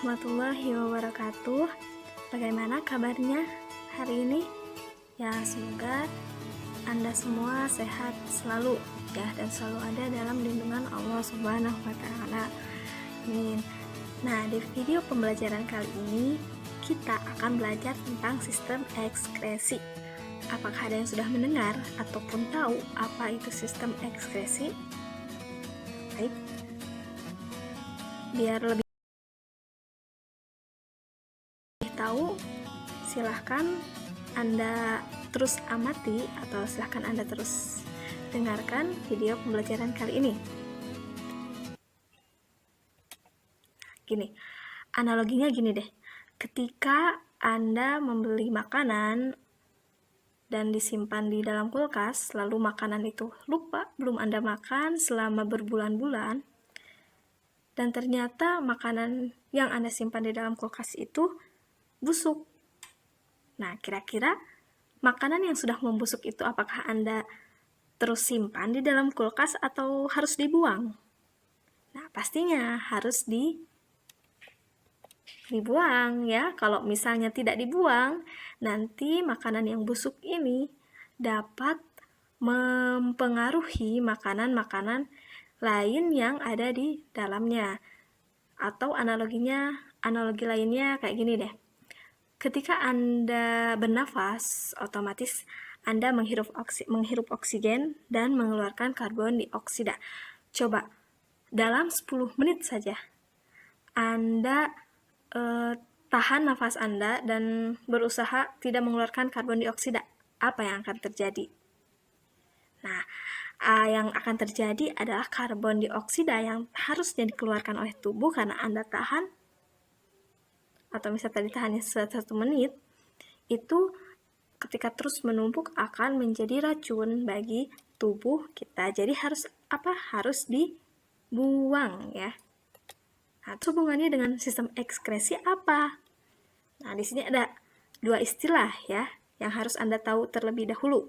warahmatullahi wabarakatuh. Bagaimana kabarnya hari ini? Ya, semoga Anda semua sehat selalu ya, dan selalu ada dalam lindungan Allah Subhanahu wa taala. Amin. Nah, di video pembelajaran kali ini kita akan belajar tentang sistem ekskresi. Apakah ada yang sudah mendengar ataupun tahu apa itu sistem ekskresi? Baik. Biar lebih tahu, silahkan Anda terus amati atau silahkan Anda terus dengarkan video pembelajaran kali ini. Gini, analoginya gini deh. Ketika Anda membeli makanan dan disimpan di dalam kulkas, lalu makanan itu lupa, belum Anda makan selama berbulan-bulan, dan ternyata makanan yang Anda simpan di dalam kulkas itu busuk. Nah, kira-kira makanan yang sudah membusuk itu apakah Anda terus simpan di dalam kulkas atau harus dibuang? Nah, pastinya harus dibuang ya. Kalau misalnya tidak dibuang, nanti makanan yang busuk ini dapat mempengaruhi makanan-makanan lain yang ada di dalamnya. Atau analogi lainnya kayak gini deh. Ketika Anda bernafas, otomatis Anda menghirup oksigen dan mengeluarkan karbon dioksida. Coba, dalam 10 menit saja, Anda tahan nafas Anda dan berusaha tidak mengeluarkan karbon dioksida. Apa yang akan terjadi? Nah, yang akan terjadi adalah karbon dioksida yang harusnya dikeluarkan oleh tubuh karena Anda tahan, atau misalnya tadi tahannya 1 menit, itu ketika terus menumpuk akan menjadi racun bagi tubuh kita. Jadi harus dibuang ya. Nah, hubungannya dengan sistem ekskresi apa? Nah, di sini ada 2 istilah ya yang harus Anda tahu terlebih dahulu.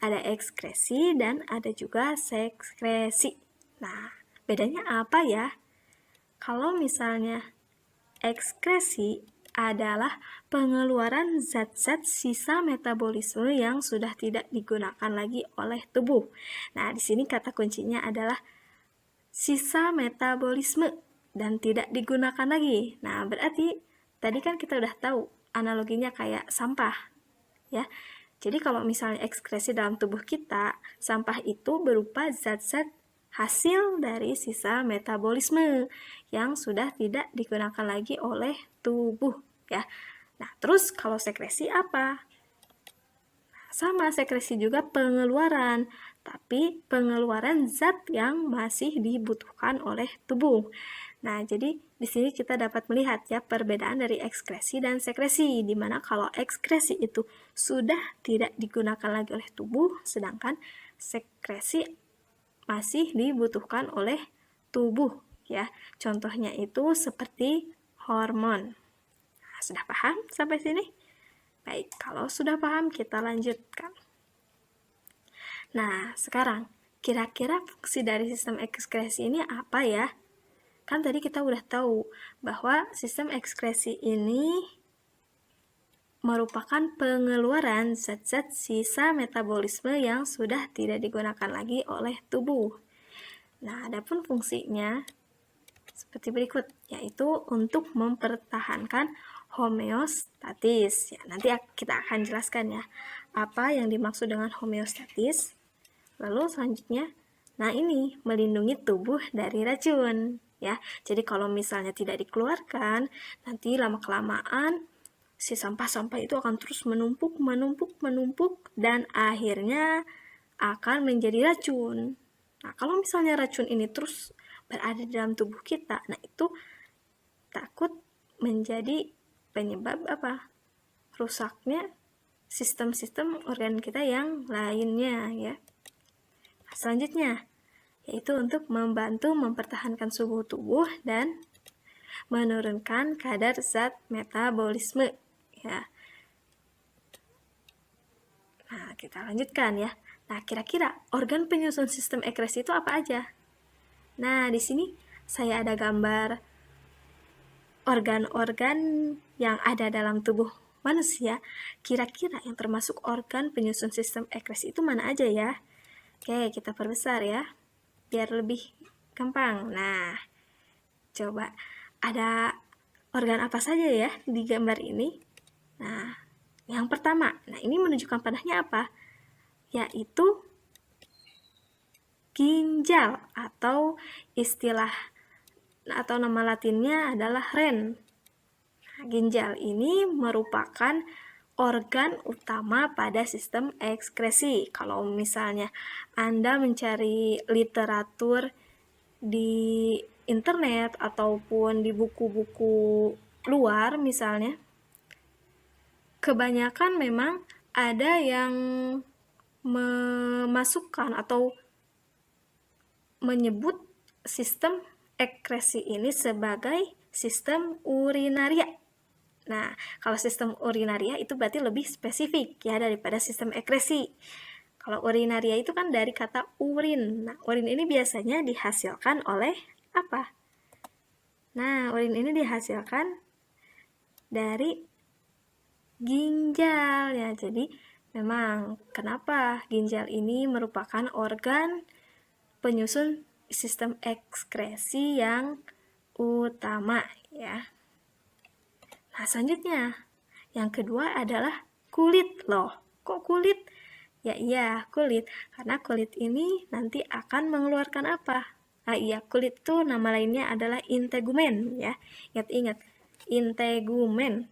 Ada ekskresi dan ada juga sekresi. Nah, bedanya apa ya? Kalau misalnya ekskresi adalah pengeluaran zat-zat sisa metabolisme yang sudah tidak digunakan lagi oleh tubuh. Nah, di sini kata kuncinya adalah sisa metabolisme dan tidak digunakan lagi. Nah, berarti tadi kan kita udah tahu analoginya kayak sampah, ya. Jadi kalau misalnya ekskresi dalam tubuh kita, sampah itu berupa zat-zat hasil dari sisa metabolisme yang sudah tidak digunakan lagi oleh tubuh ya. Nah, terus kalau sekresi apa? Sama, sekresi juga pengeluaran, tapi pengeluaran zat yang masih dibutuhkan oleh tubuh. Nah, jadi di sini kita dapat melihat ya perbedaan dari ekskresi dan sekresi, di mana kalau ekskresi itu sudah tidak digunakan lagi oleh tubuh, sedangkan sekresi masih dibutuhkan oleh tubuh ya. Contohnya itu seperti hormon. Nah, sudah paham sampai sini? Baik, kalau sudah paham kita lanjutkan. Nah, sekarang kira-kira fungsi dari sistem ekskresi ini apa ya? Kan tadi kita udah tahu bahwa sistem ekskresi ini merupakan pengeluaran zat-zat sisa metabolisme yang sudah tidak digunakan lagi oleh tubuh. Nah, adapun fungsinya seperti berikut, yaitu untuk mempertahankan homeostatis. Ya, nanti kita akan jelaskan ya apa yang dimaksud dengan homeostatis. Lalu selanjutnya, nah ini melindungi tubuh dari racun ya. Jadi kalau misalnya tidak dikeluarkan, nanti lama-kelamaan si sampah-sampah itu akan terus menumpuk dan akhirnya akan menjadi racun. Nah, kalau misalnya racun ini terus berada di dalam tubuh kita, nah itu takut menjadi penyebab apa? Rusaknya sistem-sistem organ kita yang lainnya ya. Nah, selanjutnya yaitu untuk membantu mempertahankan suhu tubuh dan menurunkan kadar zat metabolisme ya. Nah, kita lanjutkan ya. Nah, kira-kira organ penyusun sistem ekskresi itu apa aja? Nah, di sini saya ada gambar organ-organ yang ada dalam tubuh manusia, kira-kira yang termasuk organ penyusun sistem ekskresi itu mana aja ya? Oke, kita perbesar ya, biar lebih gampang. Nah, coba ada organ apa saja ya di gambar ini? Nah, yang pertama, nah ini menunjukkan padanya apa? Yaitu ginjal atau istilah atau nama latinnya adalah ren. Nah, ginjal ini merupakan organ utama pada sistem ekskresi. Kalau misalnya Anda mencari literatur di internet ataupun di buku-buku luar misalnya, kebanyakan memang ada yang memasukkan atau menyebut sistem ekskresi ini sebagai sistem urinaria. Nah, kalau sistem urinaria itu berarti lebih spesifik ya daripada sistem ekskresi. Kalau urinaria itu kan dari kata urin. Nah, urin ini biasanya dihasilkan oleh apa? Nah, urin ini dihasilkan dari ginjal ya. Jadi, memang kenapa ginjal ini merupakan organ penyusun sistem ekskresi yang utama ya. Nah, selanjutnya yang kedua adalah kulit loh. Kok kulit? Ya iya, kulit. Karena kulit ini nanti akan mengeluarkan apa? Ah iya, kulit itu nama lainnya adalah integumen ya. Ingat-ingat, integumen.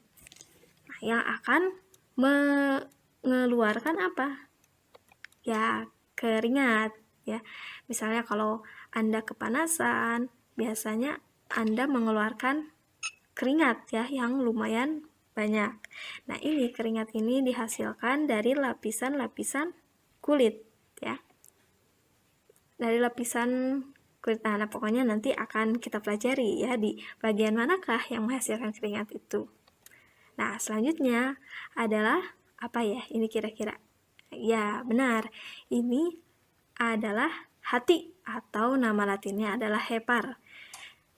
Nah, yang akan mengeluarkan apa? Ya, keringat ya. Misalnya kalau Anda kepanasan, biasanya Anda mengeluarkan keringat ya yang lumayan banyak. Nah, ini keringat ini dihasilkan dari lapisan-lapisan kulit ya. Dari lapisan kulit. Nah, pokoknya nanti akan kita pelajari ya di bagian manakah yang menghasilkan keringat itu. Nah, selanjutnya adalah apa ya? Ini kira-kira. Ya, benar. Ini adalah hati atau nama latinnya adalah hepar.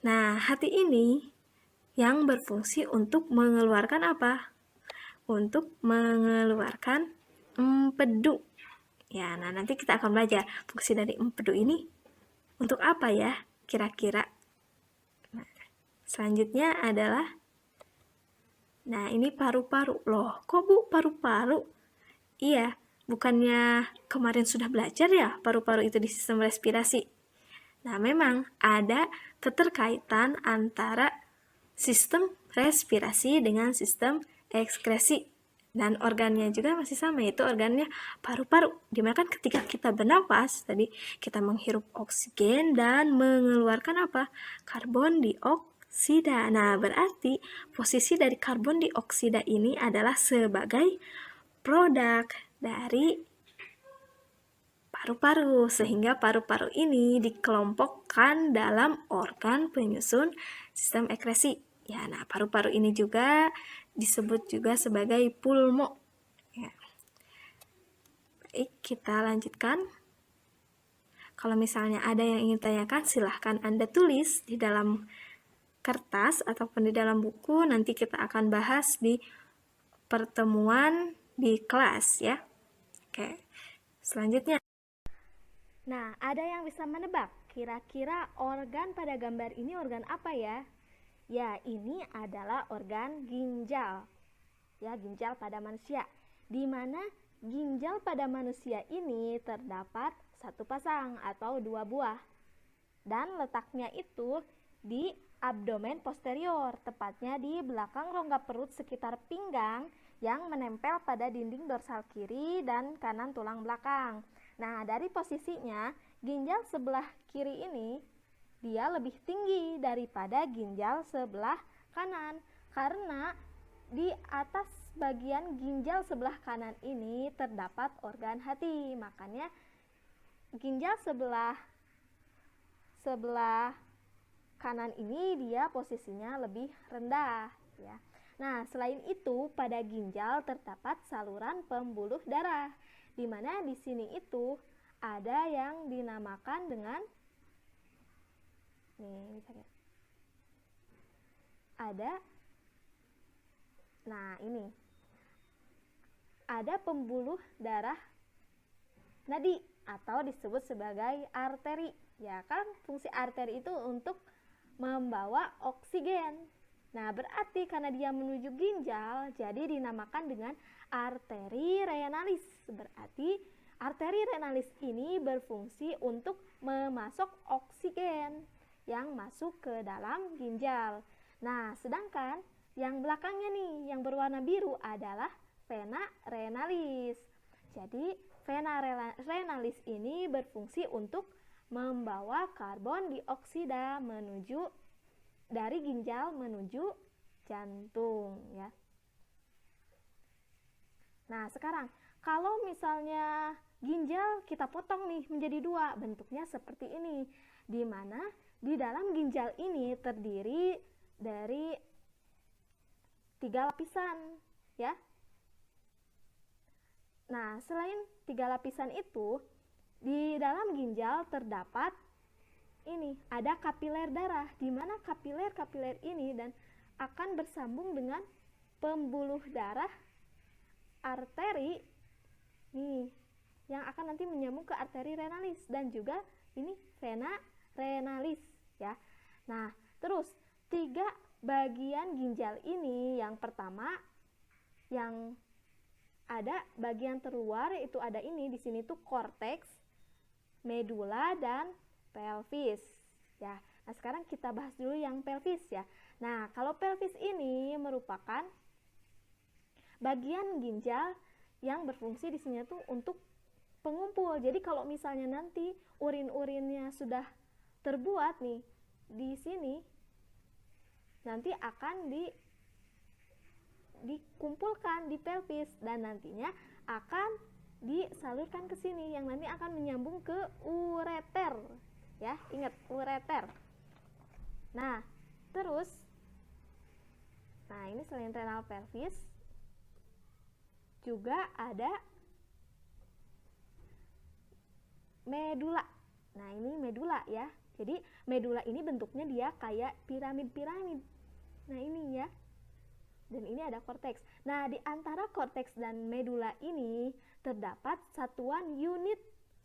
Nah, hati ini yang berfungsi untuk mengeluarkan apa? Untuk mengeluarkan empedu. Ya, nah nanti kita akan belajar fungsi dari empedu ini untuk apa ya kira-kira. Nah, selanjutnya adalah ini paru-paru. Loh, kok Bu paru-paru? Iya, bukannya kemarin sudah belajar ya paru-paru itu di sistem respirasi. Nah, memang ada keterkaitan antara sistem respirasi dengan sistem ekskresi. Dan organnya juga masih sama, yaitu organnya paru-paru. Dimana kan ketika kita bernapas, tadi kita menghirup oksigen dan mengeluarkan apa? Karbon dioksida. Nah, berarti posisi dari karbon dioksida ini adalah sebagai produk dari paru-paru, sehingga paru-paru ini dikelompokkan dalam organ penyusun sistem ekskresi. Ya, nah paru-paru ini juga disebut juga sebagai pulmo. Ya. Baik, kita lanjutkan. Kalau misalnya ada yang ingin tanyakan, silahkan Anda tulis di dalam kertas ataupun di dalam buku. Nanti kita akan bahas di pertemuan di kelas ya. Oke, selanjutnya. Nah, ada yang bisa menebak kira-kira organ pada gambar ini organ apa ya? Ya, ini adalah organ ginjal. Ya, ginjal pada manusia. Di mana ginjal pada manusia ini terdapat satu pasang atau dua buah. Dan letaknya itu di abdomen posterior, tepatnya di belakang rongga perut sekitar pinggang yang menempel pada dinding dorsal kiri dan kanan tulang belakang. Nah, dari posisinya, ginjal sebelah kiri ini dia lebih tinggi daripada ginjal sebelah kanan. Karena di atas bagian ginjal sebelah kanan ini terdapat organ hati. Makanya ginjal sebelah kanan ini dia posisinya lebih rendah ya. Nah, selain itu pada ginjal terdapat saluran pembuluh darah, di mana di sini itu ada yang dinamakan dengan ada, nah ini, ada pembuluh darah nadi atau disebut sebagai arteri. Ya kan, fungsi arteri itu untuk membawa oksigen. Nah, berarti karena dia menuju ginjal, jadi dinamakan dengan arteri renalis. Berarti arteri renalis ini berfungsi untuk memasok oksigen yang masuk ke dalam ginjal. Nah, sedangkan yang belakangnya nih, yang berwarna biru adalah vena renalis. Jadi, vena renalis ini berfungsi untuk membawa karbon dioksida dari ginjal menuju jantung, ya. Nah, sekarang kalau misalnya ginjal kita potong nih menjadi dua, bentuknya seperti ini, di mana di dalam ginjal ini terdiri dari 3 lapisan, ya. Nah, selain 3 lapisan itu, di dalam ginjal terdapat ini, ada kapiler darah, di mana kapiler ini dan akan bersambung dengan pembuluh darah arteri nih, yang akan nanti menyambung ke arteri renalis, dan juga ini vena renalis, ya. Nah, terus 3 bagian ginjal ini, yang pertama yang ada bagian terluar, yaitu ada ini di sini tuh korteks, medula, dan pelvis, ya. Nah, sekarang kita bahas dulu yang pelvis, ya. Nah, kalau pelvis ini merupakan bagian ginjal yang berfungsi di sini tuh untuk pengumpul. Jadi kalau misalnya nanti urin-urinnya sudah terbuat nih di sini, nanti akan dikumpulkan di pelvis dan nantinya akan disalurkan ke sini, yang nanti akan menyambung ke ureter, ya. Ingat, ureter. Nah, terus ini selain renal pelvis juga ada medula. Nah, ini medula, ya. Jadi medula ini bentuknya dia kayak piramid-piramid. Nah, ini, ya. Dan ini ada korteks. Nah, di antara korteks dan medula ini terdapat satuan unit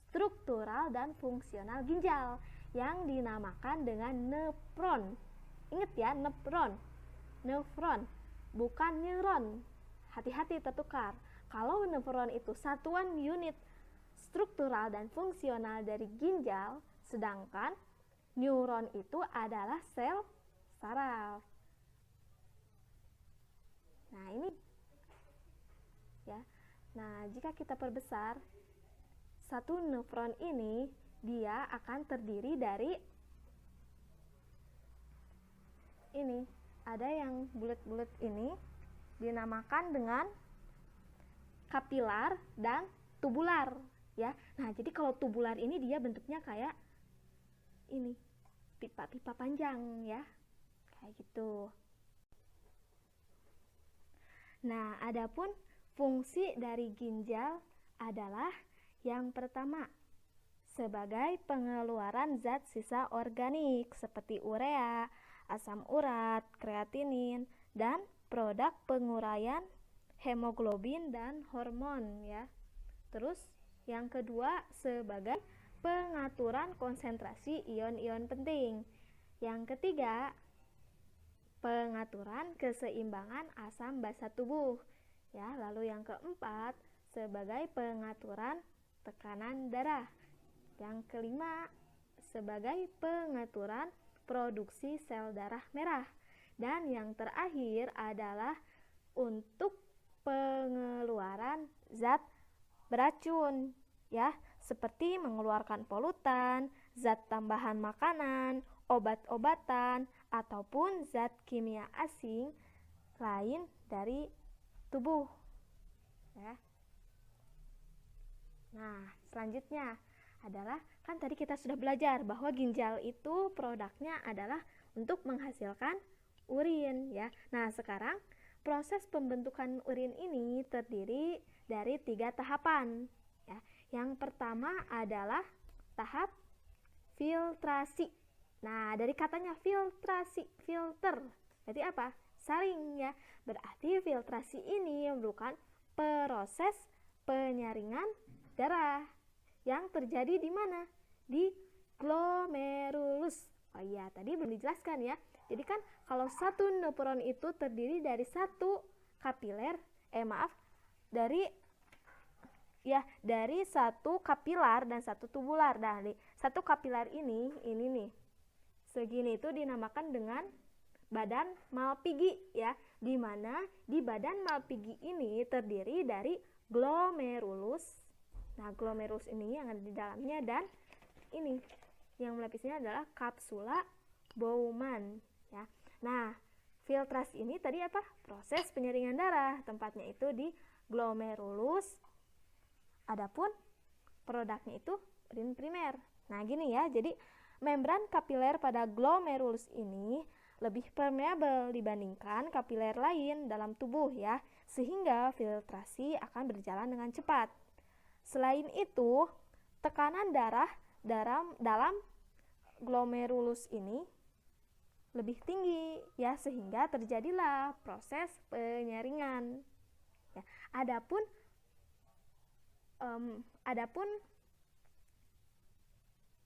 struktural dan fungsional ginjal yang dinamakan dengan nefron. Ingat ya, nefron, bukan neuron. Hati-hati tertukar. Kalau nefron itu satuan unit struktural dan fungsional dari ginjal, sedangkan neuron itu adalah sel saraf. Nah, ini, ya. Nah, jika kita perbesar, satu nefron ini dia akan terdiri dari ini, ada yang bulat-bulat ini dinamakan dengan kapilar dan tubular, ya. Nah, jadi kalau tubular ini dia bentuknya kayak ini, pipa-pipa panjang, ya. Kayak gitu. Nah, adapun fungsi dari ginjal adalah yang pertama, sebagai pengeluaran zat sisa organik seperti urea, asam urat, kreatinin, dan produk penguraian hemoglobin dan hormon, ya. Terus yang kedua, sebagai pengaturan konsentrasi ion-ion penting. Yang ketiga, pengaturan keseimbangan asam basa tubuh, ya. Lalu yang keempat, sebagai pengaturan tekanan darah. Yang kelima, sebagai pengaturan produksi sel darah merah. Dan yang terakhir adalah untuk pengeluaran zat beracun, ya, seperti mengeluarkan polutan, zat tambahan makanan, obat-obatan, ataupun zat kimia asing lain dari tubuh, ya. Nah, selanjutnya adalah, kan tadi kita sudah belajar bahwa ginjal itu produknya adalah untuk menghasilkan urin, ya. Nah, sekarang proses pembentukan urin ini terdiri dari 3 tahapan, ya. Yang pertama adalah tahap filtrasi. Nah, dari katanya filtrasi, filter, Berarti apa? Saring ya. Berarti filtrasi ini merupakan proses penyaringan darah yang terjadi di mana? Di glomerulus. Oh iya, tadi belum dijelaskan ya. Jadi kan kalau satu neuron itu terdiri dari satu kapiler, dari satu kapilar dan satu tubular. Nah, satu kapilar ini nih, segini itu dinamakan dengan badan Malpighi ya, di mana di badan Malpighi ini terdiri dari glomerulus. Nah, glomerulus ini yang ada di dalamnya, dan ini yang melapisnya adalah kapsula Bowman ya. Nah, filtrasi ini tadi apa? Proses penyaringan darah, tempatnya itu di glomerulus. Adapun produknya itu urin primer. Nah, gini ya. Jadi membran kapiler pada glomerulus ini lebih permeabel dibandingkan kapiler lain dalam tubuh ya, sehingga filtrasi akan berjalan dengan cepat. Selain itu, tekanan darah dalam glomerulus ini lebih tinggi ya, sehingga terjadilah proses penyaringan ya. Adapun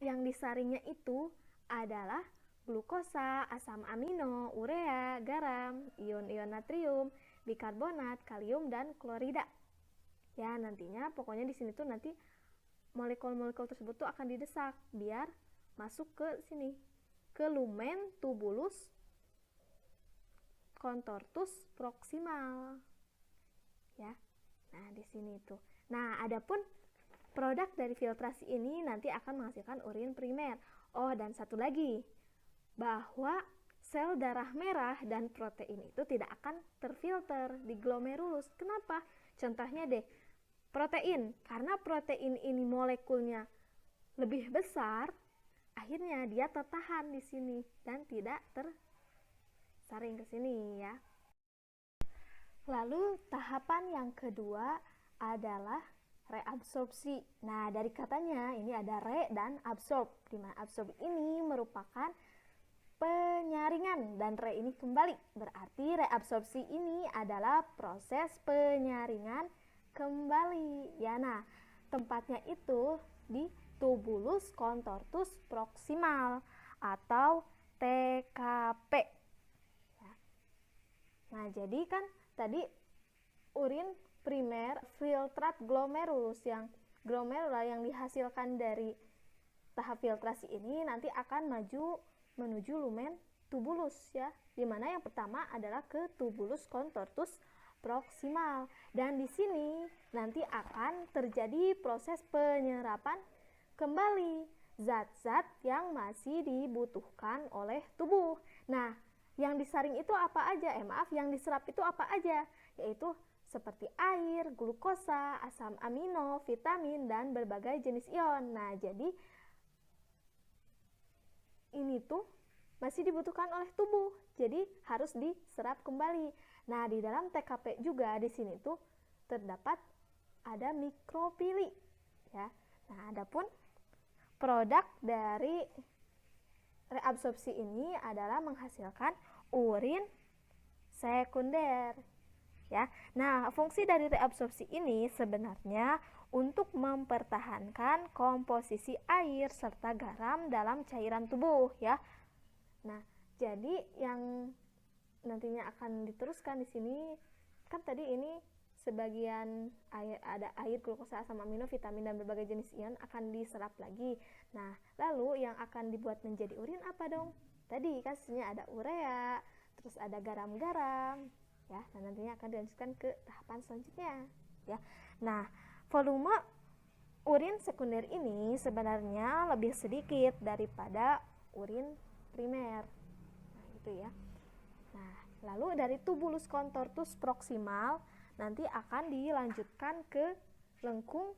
yang disaringnya itu adalah glukosa, asam amino, urea, garam, ion-ion natrium, bikarbonat, kalium, dan klorida. Ya, nantinya pokoknya di sini tuh nanti molekul-molekul tersebut tuh akan didesak biar masuk ke sini, ke lumen tubulus contortus proximal. Ya. Nah, di sini tuh. Nah, adapun produk dari filtrasi ini nanti akan menghasilkan urin primer. Oh, dan satu lagi, bahwa sel darah merah dan protein itu tidak akan terfilter di glomerulus. Kenapa? Contohnya deh, protein. Karena protein ini molekulnya lebih besar, akhirnya dia tertahan di sini dan tidak tersaring ke sini ya. Lalu tahapan yang kedua adalah reabsorpsi. Nah, dari katanya ini ada re dan absorb. Di mana absorb ini merupakan penyaringan dan re ini kembali. Berarti reabsorpsi ini adalah proses penyaringan kembali. Ya, nah, tempatnya itu di tubulus contortus proximal atau TKP. Ya. Nah, jadi kan tadi urin primer filtrat glomerulus yang dihasilkan dari tahap filtrasi ini nanti akan menuju lumen tubulus ya, dimana yang pertama adalah ke tubulus contortus proximal, dan di sini nanti akan terjadi proses penyerapan kembali zat-zat yang masih dibutuhkan oleh tubuh. Nah, yang disaring itu apa aja? Yang diserap itu apa aja? Yaitu seperti air, glukosa, asam amino, vitamin, dan berbagai jenis ion. Nah, jadi ini tuh masih dibutuhkan oleh tubuh, jadi harus diserap kembali. Nah, di dalam TKP juga di sini tuh terdapat ada mikropili ya. Nah, adapun produk dari reabsorpsi ini adalah menghasilkan urin sekunder. Ya. Nah, fungsi dari reabsorpsi ini sebenarnya untuk mempertahankan komposisi air serta garam dalam cairan tubuh ya. Nah, jadi yang nantinya akan diteruskan di sini kan tadi ini sebagian ada air, glukosa, asam amino, vitamin, dan berbagai jenis ion akan diserap lagi. Nah, lalu yang akan dibuat menjadi urin apa dong? Tadi kasusnya ada urea, terus ada garam-garam ya. Nah, nantinya akan dilanjutkan ke tahapan selanjutnya ya. Nah, volume urin sekunder ini sebenarnya lebih sedikit daripada urin primer. Nah, gitu ya. Nah, lalu dari tubulus contortus proximal nanti akan dilanjutkan ke lengkung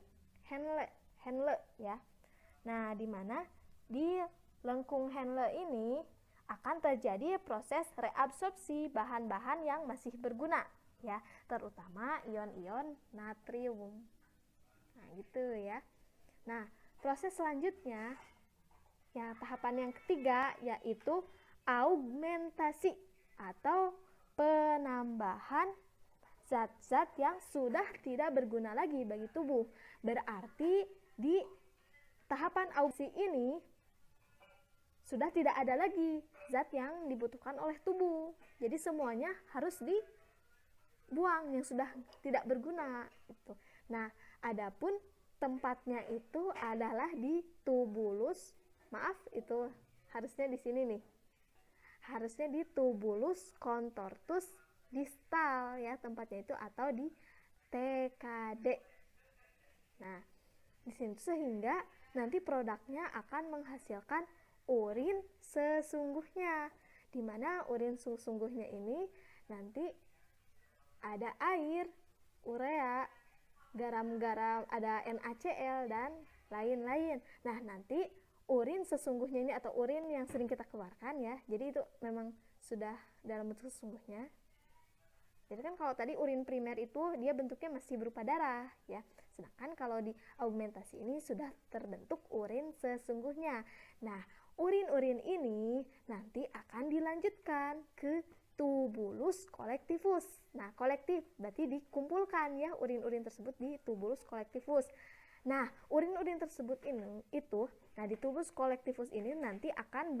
Henle ya. Nah, di mana di lengkung Henle ini akan terjadi proses reabsorpsi bahan-bahan yang masih berguna ya, terutama ion-ion natrium. Nah, gitu ya. Nah, proses selanjutnya ya, tahapan yang ketiga yaitu augmentasi. atau penambahan zat-zat yang sudah tidak berguna lagi bagi tubuh. Berarti di tahapan audisi ini sudah tidak ada lagi zat yang dibutuhkan oleh tubuh. Jadi semuanya harus dibuang yang sudah tidak berguna itu. Nah, adapun tempatnya itu adalah di tubulus. Maaf, itu harusnya di sini nih. Harusnya di tubulus contortus distal ya tempatnya itu, atau di TKD. Nah, di sini sehingga nanti produknya akan menghasilkan urin sesungguhnya, di mana urin sesungguhnya ini nanti ada air, urea, garam-garam, ada NaCl dan lain-lain. Nah, nanti urin sesungguhnya ini atau urin yang sering kita keluarkan ya, jadi itu memang sudah dalam bentuk sesungguhnya. Jadi kan kalau tadi urin primer itu dia bentuknya masih berupa darah ya. Sedangkan kalau di augmentasi ini sudah terbentuk urin sesungguhnya. Nah, urin-urin ini nanti akan dilanjutkan ke tubulus collectivus. Nah, kolektif berarti dikumpulkan ya urin-urin tersebut di tubulus collectivus. Nah, urin-urin tersebut nah di tubulus collectivus ini nanti akan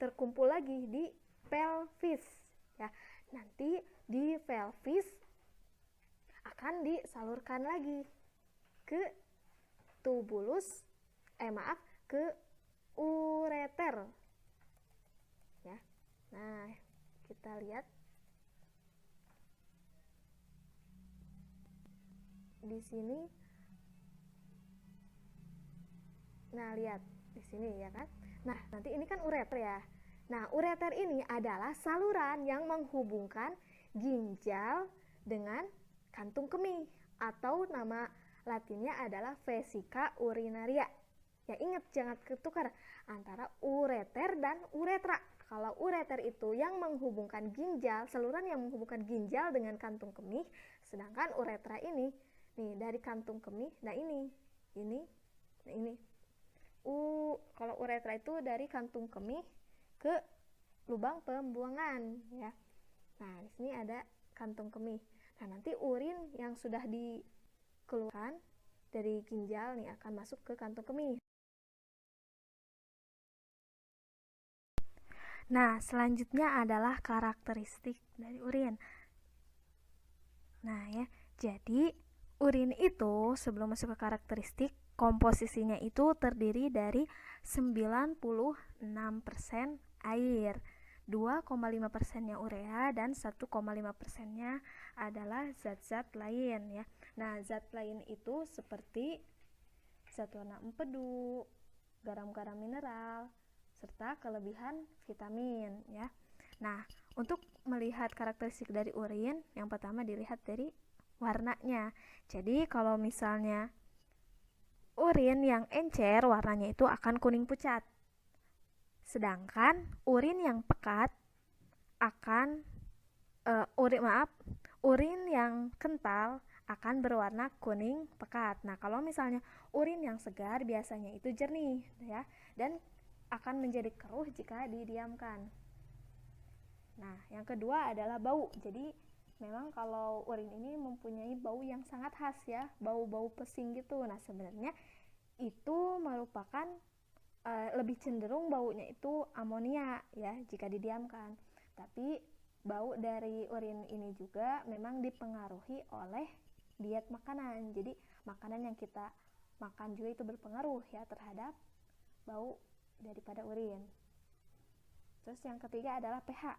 terkumpul lagi di pelvis ya. Nanti di pelvis akan disalurkan lagi ke tubulus ke ureter ya. Nah, kita lihat di sini. Nah, lihat di sini ya kan. Nah, nanti ini kan ureter ya. Nah, ureter ini adalah saluran yang menghubungkan ginjal dengan kantung kemih, atau nama latinnya adalah vesica urinaria. Ya, ingat jangan ketukar antara ureter dan uretra. Kalau ureter itu yang menghubungkan ginjal, saluran yang menghubungkan ginjal dengan kantung kemih, sedangkan uretra ini nih dari kantung kemih. Nah, ini. Kalau uretra itu dari kantung kemih ke lubang pembuangan ya. Nah, di sini ada kantung kemih. Nah, nanti urin yang sudah dikeluarkan dari ginjal nih akan masuk ke kantung kemih. Nah, selanjutnya adalah karakteristik dari urin. Nah, ya. Jadi, urin itu sebelum masuk ke karakteristik, komposisinya itu terdiri dari 96% air, 2,5%-nya urea, dan 1,5%-nya adalah zat-zat lain ya. Nah, zat lain itu seperti zat warna empedu, garam-garam mineral, serta kelebihan vitamin ya. Nah, untuk melihat karakteristik dari urin, yang pertama dilihat dari warnanya. Jadi kalau misalnya urin yang encer, warnanya itu akan kuning pucat. Sedangkan urin yang pekat akan urin yang kental akan berwarna kuning pekat. Nah, kalau misalnya urin yang segar biasanya itu jernih ya, dan akan menjadi keruh jika didiamkan. Nah, yang kedua adalah bau. Jadi memang kalau urin ini mempunyai bau yang sangat khas ya, bau-bau pesing gitu. Nah, sebenarnya itu merupakan lebih cenderung baunya itu amonia ya jika didiamkan. Tapi bau dari urin ini juga memang dipengaruhi oleh diet makanan. Jadi makanan yang kita makan juga itu berpengaruh ya terhadap bau daripada urin. Terus yang ketiga adalah pH.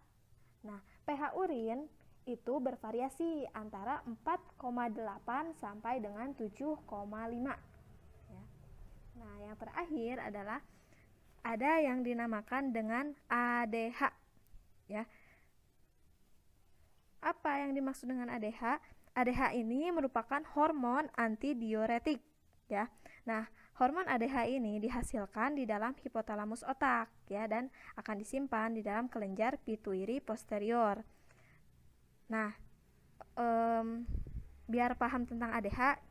Nah, pH urin itu bervariasi antara 4,8 sampai dengan 7,5 ya. Nah, yang terakhir adalah ada yang dinamakan dengan ADH ya. Apa yang dimaksud dengan ADH? ADH ini merupakan hormon antidiuretik ya. Nah, hormon ADH ini dihasilkan di dalam hipotalamus otak ya, dan akan disimpan di dalam kelenjar pituitari posterior. Nah, biar paham tentang ADH,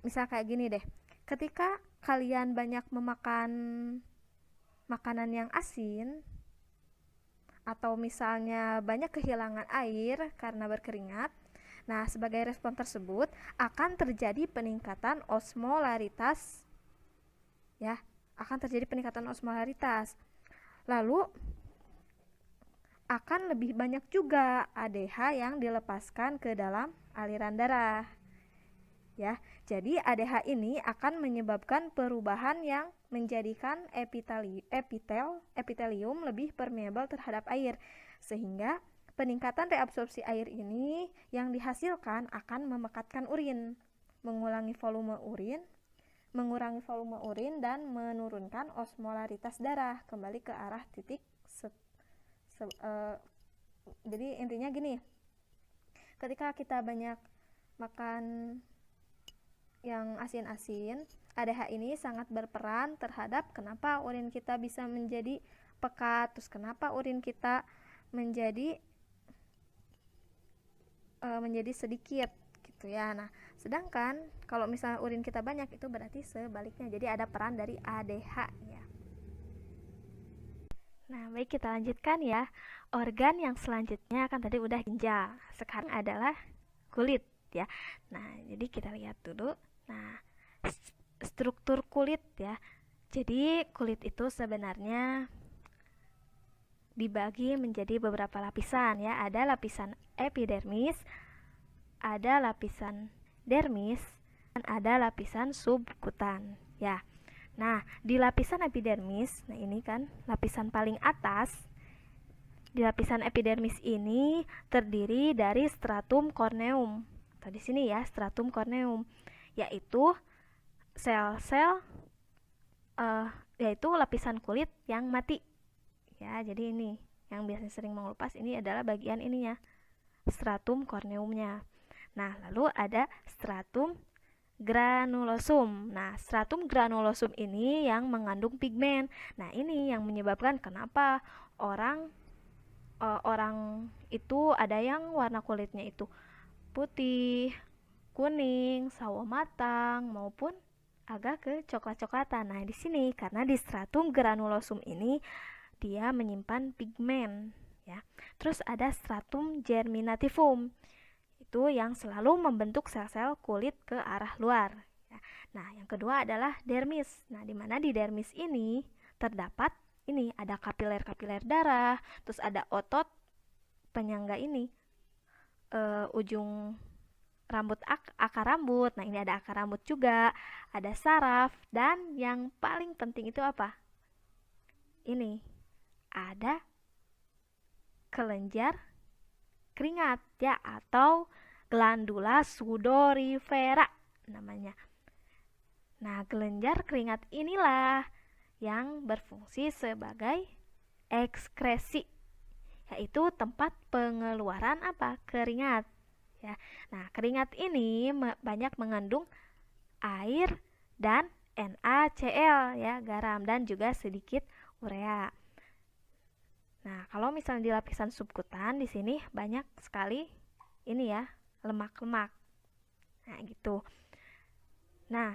misal kayak gini deh. Ketika kalian banyak memakan makanan yang asin atau misalnya banyak kehilangan air karena berkeringat. Nah, sebagai respon tersebut akan terjadi peningkatan osmolaritas, ya, akan terjadi peningkatan osmolaritas. Lalu akan lebih banyak juga ADH yang dilepaskan ke dalam aliran darah. Ya, jadi ADH ini akan menyebabkan perubahan yang menjadikan epitelium lebih permeabel terhadap air, sehingga peningkatan reabsorpsi air ini yang dihasilkan akan memekatkan urin, mengurangi volume urin dan menurunkan osmolaritas darah kembali ke arah titik jadi intinya gini, ketika kita banyak makan yang asin-asin, ADH ini sangat berperan terhadap kenapa urin kita bisa menjadi pekat, terus kenapa urin kita menjadi sedikit gitu ya. Nah, sedangkan kalau misalnya urin kita banyak itu berarti sebaliknya. Jadi ada peran dari ADH ya. Nah, baik, kita lanjutkan ya. Organ yang selanjutnya kan tadi udah ginjal. Sekarang adalah kulit ya. Nah, jadi kita lihat dulu. Nah, struktur kulit ya. Jadi kulit itu sebenarnya dibagi menjadi beberapa lapisan ya. Ada lapisan epidermis, ada lapisan dermis, dan ada lapisan subkutan ya. Nah, di lapisan epidermis, nah ini kan lapisan paling atas. Di lapisan epidermis ini terdiri dari stratum corneum. Atau di sini ya, stratum corneum, yaitu sel-sel yaitu lapisan kulit yang mati. Ya, jadi ini yang biasanya sering mengelupas ini adalah bagian ininya, stratum corneumnya. Nah, lalu ada stratum granulosum. Nah, stratum granulosum ini yang mengandung pigmen. Nah, ini yang menyebabkan kenapa orang itu ada yang warna kulitnya itu putih, kuning, sawo matang maupun agak ke coklat-coklatan. Nah, di sini karena di stratum granulosum ini dia menyimpan pigmen ya. Terus ada stratum germinativum. Itu yang selalu membentuk sel-sel kulit ke arah luar ya. Nah, yang kedua adalah dermis. Nah, di mana di dermis ini terdapat ini ada kapiler-kapiler darah, terus ada otot penyangga ini ujung rambut, akar rambut. Nah, ini ada akar rambut juga, ada saraf, dan yang paling penting itu apa? Ini ada kelenjar keringat ya, atau glandula sudorifera namanya. Nah, kelenjar keringat inilah yang berfungsi sebagai ekskresi, yaitu tempat pengeluaran apa? Keringat ya. Nah, keringat ini banyak mengandung air dan NaCl ya, garam, dan juga sedikit urea. Nah, kalau misalnya di lapisan subkutan di sini banyak sekali ini ya, lemak-lemak. Nah, gitu. Nah,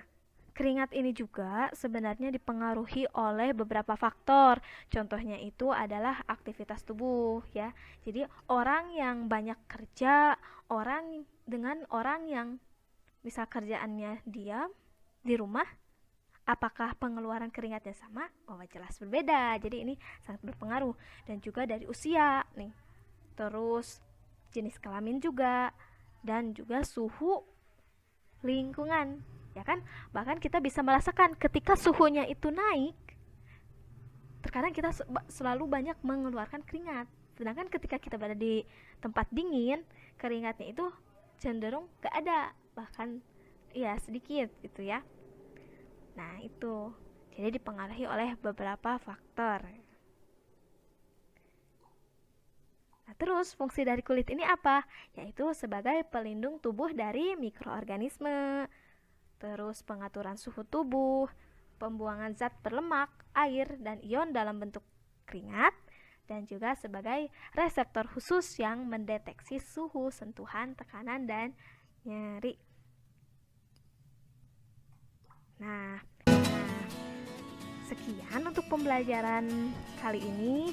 keringat ini juga sebenarnya dipengaruhi oleh beberapa faktor. Contohnya itu adalah aktivitas tubuh ya. Jadi orang yang banyak kerja, orang yang misal kerjaannya diam di rumah, apakah pengeluaran keringatnya sama? Oh, jelas berbeda. Jadi ini sangat berpengaruh. Dan juga dari usia nih. Terus jenis kelamin juga, dan juga suhu lingkungan. Ya kan? Bahkan kita bisa merasakan ketika suhunya itu naik, terkadang kita selalu banyak mengeluarkan keringat. Sedangkan ketika kita berada di tempat dingin, keringatnya itu cenderung gak ada, bahkan ya sedikit gitu ya. Nah, itu jadi dipengaruhi oleh beberapa faktor. Nah, terus fungsi dari kulit ini apa? Yaitu sebagai pelindung tubuh dari mikroorganisme, terus pengaturan suhu tubuh, pembuangan zat berlemak, air, dan ion dalam bentuk keringat, dan juga sebagai reseptor khusus yang mendeteksi suhu, sentuhan, tekanan, dan nyeri. Nah, sekian untuk pembelajaran kali ini.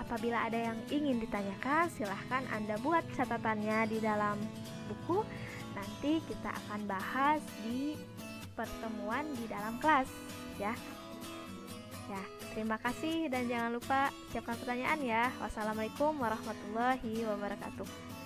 Apabila ada yang ingin ditanyakan, silahkan Anda buat catatannya di dalam buku. Nanti kita akan bahas di pertemuan di dalam kelas, ya. Ya, terima kasih dan jangan lupa siapkan pertanyaan ya. Wassalamualaikum warahmatullahi wabarakatuh.